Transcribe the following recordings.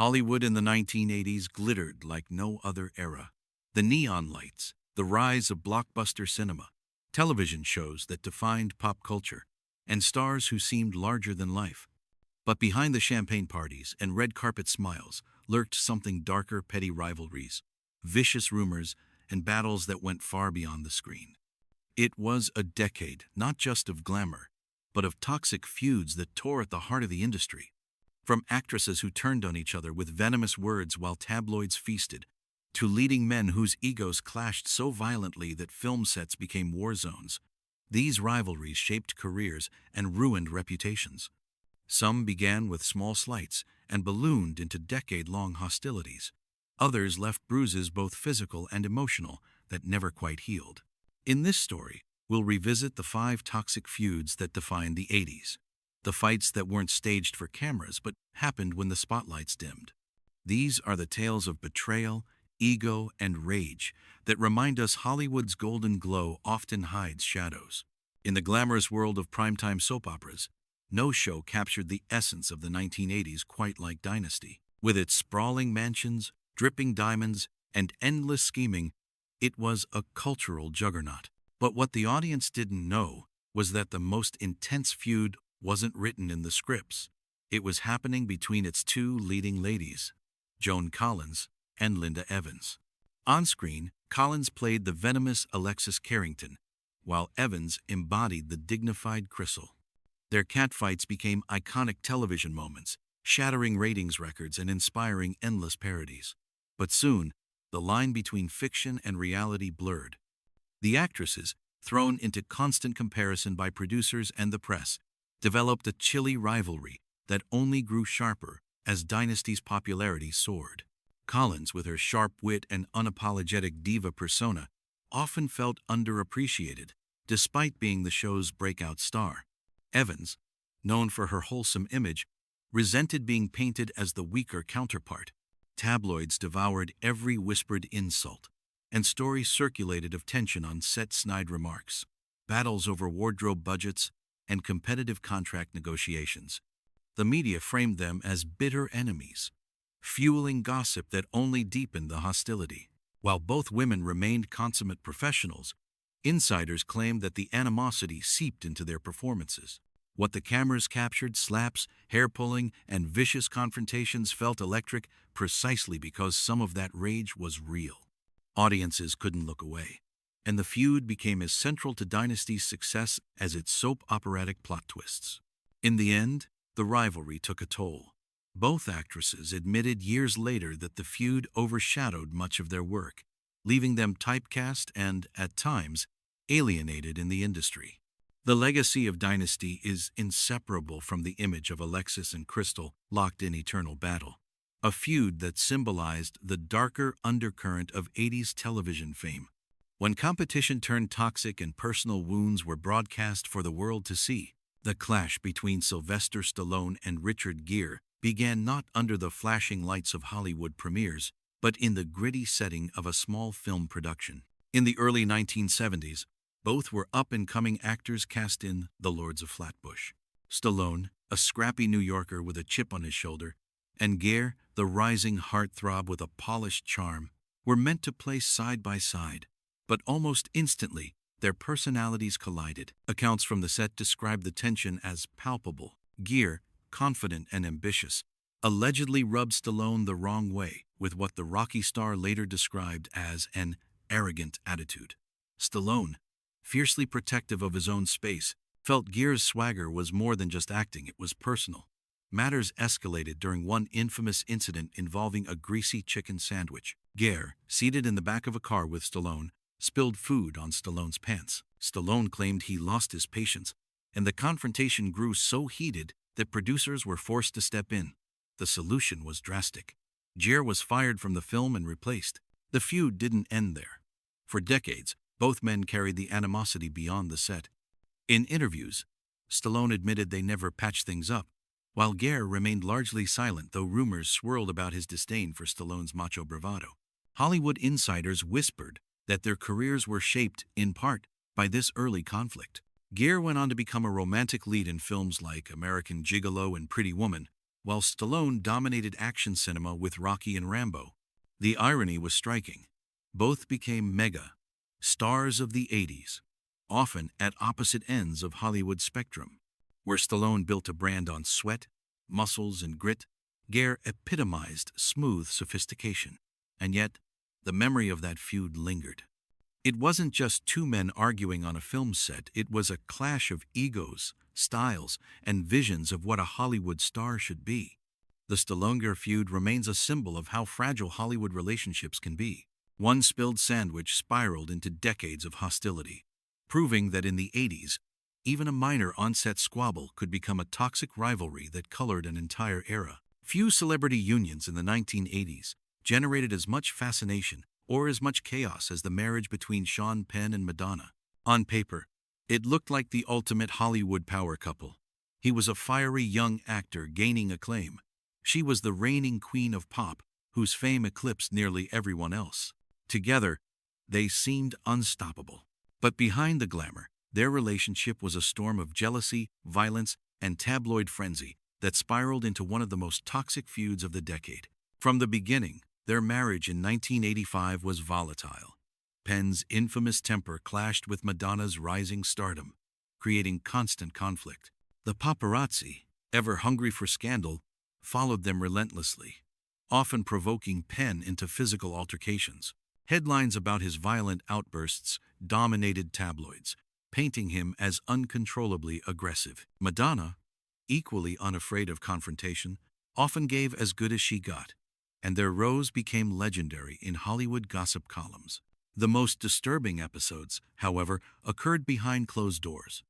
Hollywood in the 1980s glittered like no other era. The neon lights, the rise of blockbuster cinema, television shows that defined pop culture, and stars who seemed larger than life. But behind the champagne parties and red carpet smiles lurked something darker: petty rivalries, vicious rumors, and battles that went far beyond the screen. It was a decade not just of glamour, but of toxic feuds that tore at the heart of the industry. From actresses who turned on each other with venomous words while tabloids feasted, to leading men whose egos clashed so violently that film sets became war zones, these rivalries shaped careers and ruined reputations. Some began with small slights and ballooned into decade-long hostilities. Others left bruises, both physical and emotional, that never quite healed. In this story, we'll revisit the 5 toxic feuds that defined the 80s. The fights that weren't staged for cameras but happened when the spotlights dimmed. These are the tales of betrayal, ego, and rage that remind us Hollywood's golden glow often hides shadows. In the glamorous world of primetime soap operas, no show captured the essence of the 1980s quite like Dynasty. With its sprawling mansions, dripping diamonds, and endless scheming, it was a cultural juggernaut. But what the audience didn't know was that the most intense feud wasn't written in the scripts. It was happening between its 2 leading ladies, Joan and Linda Evans. On screen, Collins played the venomous Alexis Carrington, while Evans embodied the dignified Crystal. Their catfights became iconic television moments, shattering ratings records and inspiring endless parodies. But soon, the line between fiction and reality blurred. The actresses, thrown into constant comparison by producers and the press, developed a chilly rivalry that only grew sharper as Dynasty's popularity soared. Collins, with her sharp wit and unapologetic diva persona, often felt underappreciated, despite being the show's breakout star. Evans, known for her wholesome image, resented being painted as the weaker counterpart. Tabloids devoured every whispered insult, and stories circulated of tension on set, snide remarks, battles over wardrobe budgets, and competitive contract negotiations. The media framed them as bitter enemies, fueling gossip that only deepened the hostility. While both women remained consummate professionals, insiders claimed that the animosity seeped into their performances. What the cameras captured, slaps, hair-pulling, and vicious confrontations, felt electric precisely because some of that rage was real. Audiences couldn't look away, and the feud became as central to Dynasty's success as its soap operatic plot twists. In the end, the rivalry took a toll. Both actresses admitted years later that the feud overshadowed much of their work, leaving them typecast and, at times, alienated in the industry. The legacy of Dynasty is inseparable from the image of Alexis and Crystal locked in eternal battle, a feud that symbolized the darker undercurrent of 80s television fame. When competition turned toxic and personal wounds were broadcast for the world to see, the clash between Sylvester Stallone and Richard Gere began not under the flashing lights of Hollywood premieres, but in the gritty setting of a small film production. In the early 1970s, both were up-and-coming actors cast in The Lords of Flatbush. Stallone, a scrappy New Yorker with a chip on his shoulder, and Gere, the rising heartthrob with a polished charm, were meant to play side by side. But almost instantly, their personalities collided. Accounts from the set described the tension as palpable. Gere, confident and ambitious, allegedly rubbed Stallone the wrong way with what the Rocky star later described as an arrogant attitude. Stallone, fiercely protective of his own space, felt Gere's swagger was more than just acting, it was personal. Matters escalated during one infamous incident involving a greasy chicken sandwich. Gere, seated in the back of a car with Stallone, spilled food on Stallone's pants. Stallone claimed he lost his patience, and the confrontation grew so heated that producers were forced to step in. The solution was drastic. Gere was fired from the film and replaced. The feud didn't end there. For decades, both men carried the animosity beyond the set. In interviews, Stallone admitted they never patched things up, while Gere remained largely silent, though rumors swirled about his disdain for Stallone's macho bravado. Hollywood insiders whispered that their careers were shaped, in part, by this early conflict. Gere went on to become a romantic lead in films like American Gigolo and Pretty Woman, while Stallone dominated action cinema with Rocky and Rambo. The irony was striking. Both became mega stars of the 80s, often at opposite ends of Hollywood's spectrum. Where Stallone built a brand on sweat, muscles, and grit, Gere epitomized smooth sophistication. And yet, the memory of that feud lingered. It wasn't just two men arguing on a film set, it was a clash of egos, styles, and visions of what a Hollywood star should be. The Stallone-Gere feud remains a symbol of how fragile Hollywood relationships can be. One spilled sandwich spiraled into decades of hostility, proving that in the 80s, even a minor on-set squabble could become a toxic rivalry that colored an entire era. Few celebrity unions in the 1980s generated as much fascination or as much chaos as the marriage between Sean Penn and Madonna. On paper, it looked like the ultimate Hollywood power couple. He was a fiery young actor gaining acclaim. She was the reigning queen of pop, whose fame eclipsed nearly everyone else. Together, they seemed unstoppable. But behind the glamour, their relationship was a storm of jealousy, violence, and tabloid frenzy that spiraled into one of the most toxic feuds of the decade. From the beginning, their marriage in 1985 was volatile. Penn's infamous temper clashed with Madonna's rising stardom, creating constant conflict. The paparazzi, ever hungry for scandal, followed them relentlessly, often provoking Penn into physical altercations. Headlines about his violent outbursts dominated tabloids, painting him as uncontrollably aggressive. Madonna, equally unafraid of confrontation, often gave as good as she got, and their rows became legendary in Hollywood gossip columns. The most disturbing episodes, however, occurred behind closed doors.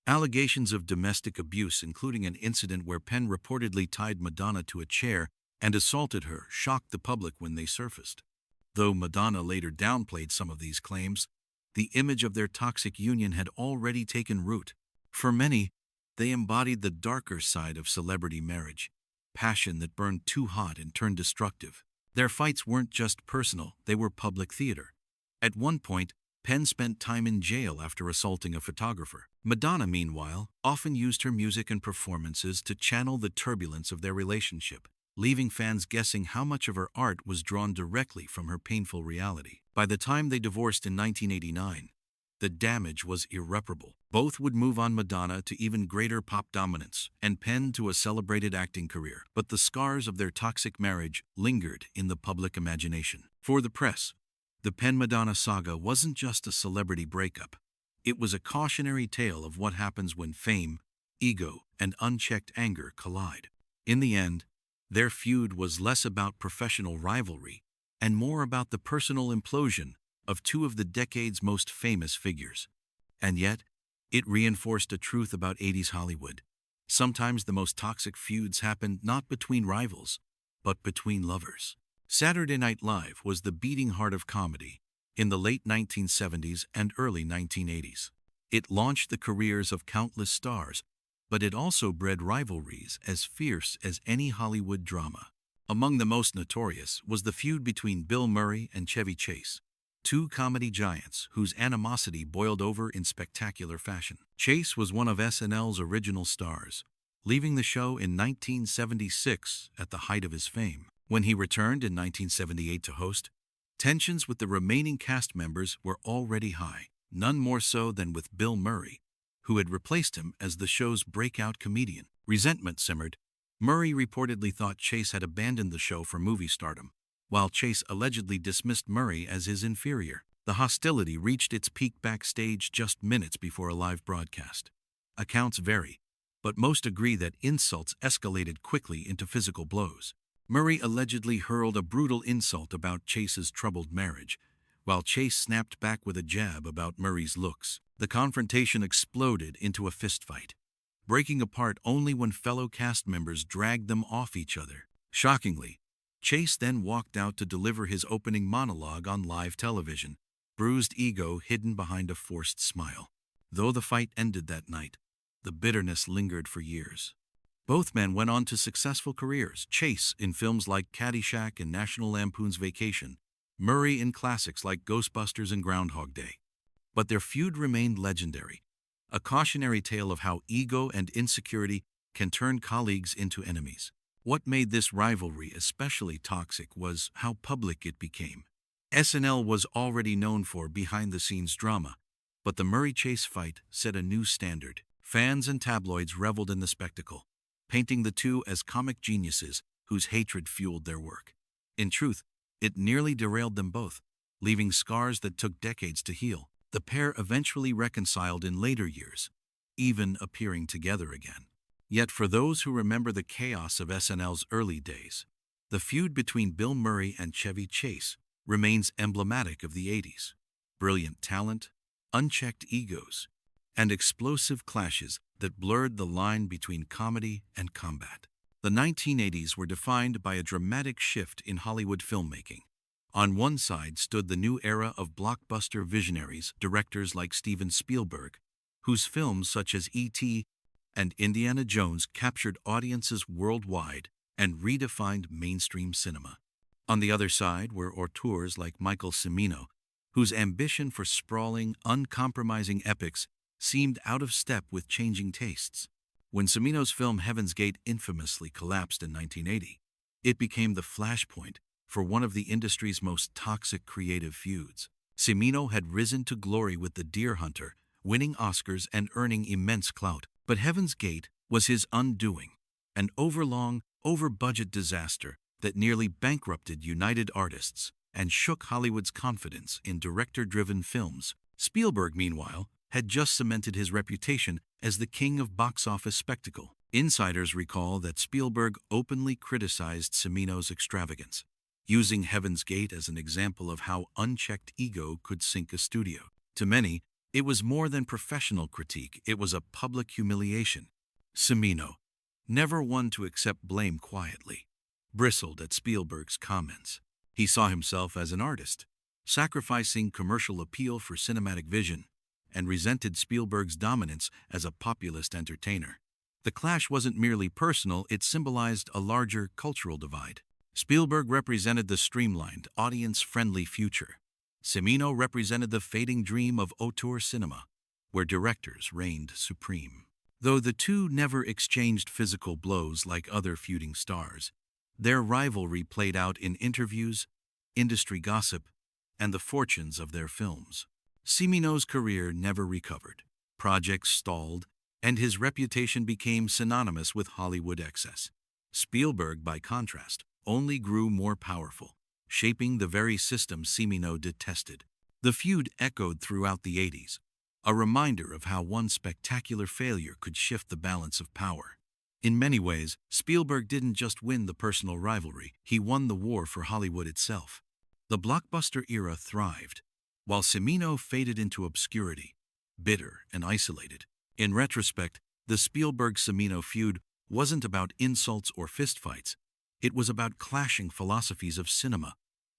Allegations of domestic abuse, including an incident where Penn reportedly tied Madonna to a chair and assaulted her, shocked the public when they surfaced. Though Madonna later downplayed some of these claims, the image of their toxic union had already taken root. For many, they embodied the darker side of celebrity marriage, passion that burned too hot and turned destructive. Their fights weren't just personal, they were public theater. At one point, Penn spent time in jail after assaulting a photographer. Madonna, meanwhile, often used her music and performances to channel the turbulence of their relationship, leaving fans guessing how much of her art was drawn directly from her painful reality. By the time they divorced in 1989, the damage was irreparable. Both would move on, Madonna to even greater pop dominance and Penn to a celebrated acting career. But the scars of their toxic marriage lingered in the public imagination. For the press, the Penn-Madonna saga wasn't just a celebrity breakup. It was a cautionary tale of what happens when fame, ego, and unchecked anger collide. In the end, their feud was less about professional rivalry and more about the personal implosion of two of the decade's most famous figures. And yet, it reinforced a truth about 80s Hollywood. Sometimes the most toxic feuds happened not between rivals, but between lovers. Saturday Night Live was the beating heart of comedy in the late 1970s and early 1980s. It launched the careers of countless stars, but it also bred rivalries as fierce as any Hollywood drama. Among the most notorious was the feud between Bill Murray and Chevy Chase, two comedy giants whose animosity boiled over in spectacular fashion. Chase was one of SNL's original stars, leaving the show in 1976 at the height of his fame. When he returned in 1978 to host, tensions with the remaining cast members were already high, none more so than with Bill Murray, who had replaced him as the show's breakout comedian. Resentment simmered. Murray reportedly thought Chase had abandoned the show for movie stardom, while Chase allegedly dismissed Murray as his inferior. The hostility reached its peak backstage just minutes before a live broadcast. Accounts vary, but most agree that insults escalated quickly into physical blows. Murray allegedly hurled a brutal insult about Chase's troubled marriage, while Chase snapped back with a jab about Murray's looks. The confrontation exploded into a fistfight, breaking apart only when fellow cast members dragged them off each other. Shockingly, Chase then walked out to deliver his opening monologue on live television, bruised ego hidden behind a forced smile. Though the fight ended that night, the bitterness lingered for years. Both men went on to successful careers, Chase in films like Caddyshack and National Lampoon's Vacation, Murray in classics like Ghostbusters and Groundhog Day. But their feud remained legendary, a cautionary tale of how ego and insecurity can turn colleagues into enemies. What made this rivalry especially toxic was how public it became. SNL was already known for behind-the-scenes drama, but the Murray-Chase fight set a new standard. Fans and tabloids reveled in the spectacle, painting the two as comic geniuses whose hatred fueled their work. In truth, it nearly derailed them both, leaving scars that took decades to heal. The pair eventually reconciled in later years, even appearing together again. Yet for those who remember the chaos of SNL's early days, the feud between Bill Murray and Chevy Chase remains emblematic of the 80s. Brilliant talent, unchecked egos, and explosive clashes that blurred the line between comedy and combat. The 1980s were defined by a dramatic shift in Hollywood filmmaking. On one side stood the new era of blockbuster visionaries, directors like Steven Spielberg, whose films such as E.T. and Indiana Jones captured audiences worldwide and redefined mainstream cinema. On the other side were auteurs like Michael Cimino, whose ambition for sprawling, uncompromising epics seemed out of step with changing tastes. When Cimino's film Heaven's Gate infamously collapsed in 1980, it became the flashpoint for one of the industry's most toxic creative feuds. Cimino had risen to glory with The Deer Hunter, winning Oscars and earning immense clout. But Heaven's Gate was his undoing, an overlong, over-budget disaster that nearly bankrupted United Artists and shook Hollywood's confidence in director-driven films. Spielberg, meanwhile, had just cemented his reputation as the king of box-office spectacle. Insiders recall that Spielberg openly criticized Cimino's extravagance, using Heaven's Gate as an example of how unchecked ego could sink a studio. To many, it was more than professional critique, it was a public humiliation. Cimino, never one to accept blame quietly, bristled at Spielberg's comments. He saw himself as an artist, sacrificing commercial appeal for cinematic vision, and resented Spielberg's dominance as a populist entertainer. The clash wasn't merely personal, it symbolized a larger cultural divide. Spielberg represented the streamlined, audience-friendly future. Cimino represented the fading dream of auteur cinema, where directors reigned supreme. Though the two never exchanged physical blows like other feuding stars, their rivalry played out in interviews, industry gossip, and the fortunes of their films. Cimino's career never recovered. Projects stalled, and his reputation became synonymous with Hollywood excess. Spielberg, by contrast, only grew more powerful, shaping the very system Cimino detested. The feud echoed throughout the 80s, a reminder of how one spectacular failure could shift the balance of power. In many ways, Spielberg didn't just win the personal rivalry, he won the war for Hollywood itself. The blockbuster era thrived, while Cimino faded into obscurity, bitter and isolated. In retrospect, the Spielberg-Cimino feud wasn't about insults or fistfights. It was about clashing philosophies of cinema,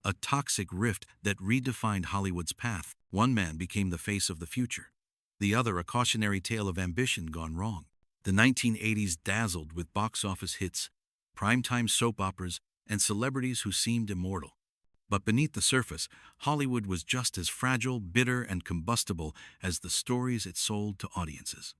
a toxic rift that redefined Hollywood's path. One man became the face of the future, the other a cautionary tale of ambition gone wrong. The 1980s dazzled with box office hits, primetime soap operas, and celebrities who seemed immortal. But beneath the surface, Hollywood was just as fragile, bitter, and combustible as the stories it sold to audiences.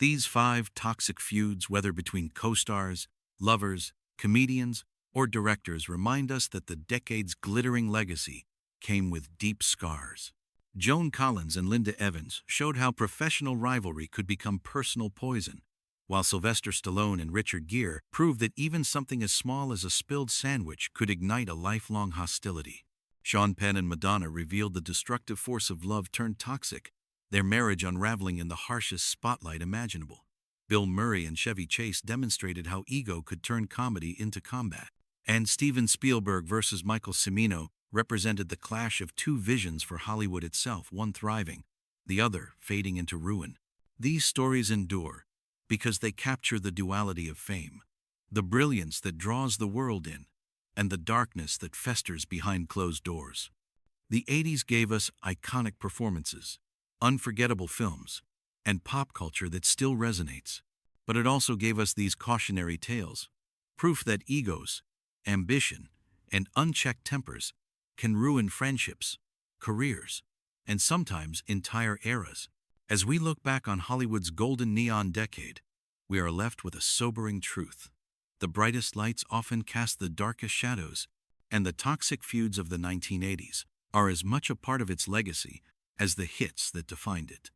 These 5 toxic feuds, whether between co-stars, lovers, comedians, or directors, remind us that the decade's glittering legacy came with deep scars. Joan Collins and Linda Evans showed how professional rivalry could become personal poison, while Sylvester Stallone and Richard Gere proved that even something as small as a spilled sandwich could ignite a lifelong hostility. Sean Penn and Madonna revealed the destructive force of love turned toxic, their marriage unraveling in the harshest spotlight imaginable. Bill Murray and Chevy Chase demonstrated how ego could turn comedy into combat. And Steven Spielberg versus Michael Cimino represented the clash of two visions for Hollywood itself, one thriving, the other fading into ruin. These stories endure because they capture the duality of fame, the brilliance that draws the world in, and the darkness that festers behind closed doors. The 80s gave us iconic performances, unforgettable films, and pop culture that still resonates. But it also gave us these cautionary tales, proof that egos, ambition, and unchecked tempers can ruin friendships, careers, and sometimes entire eras. As we look back on Hollywood's golden neon decade, we are left with a sobering truth. the brightest lights often cast the darkest shadows, and the toxic feuds of the 1980s are as much a part of its legacy as the hits that defined it.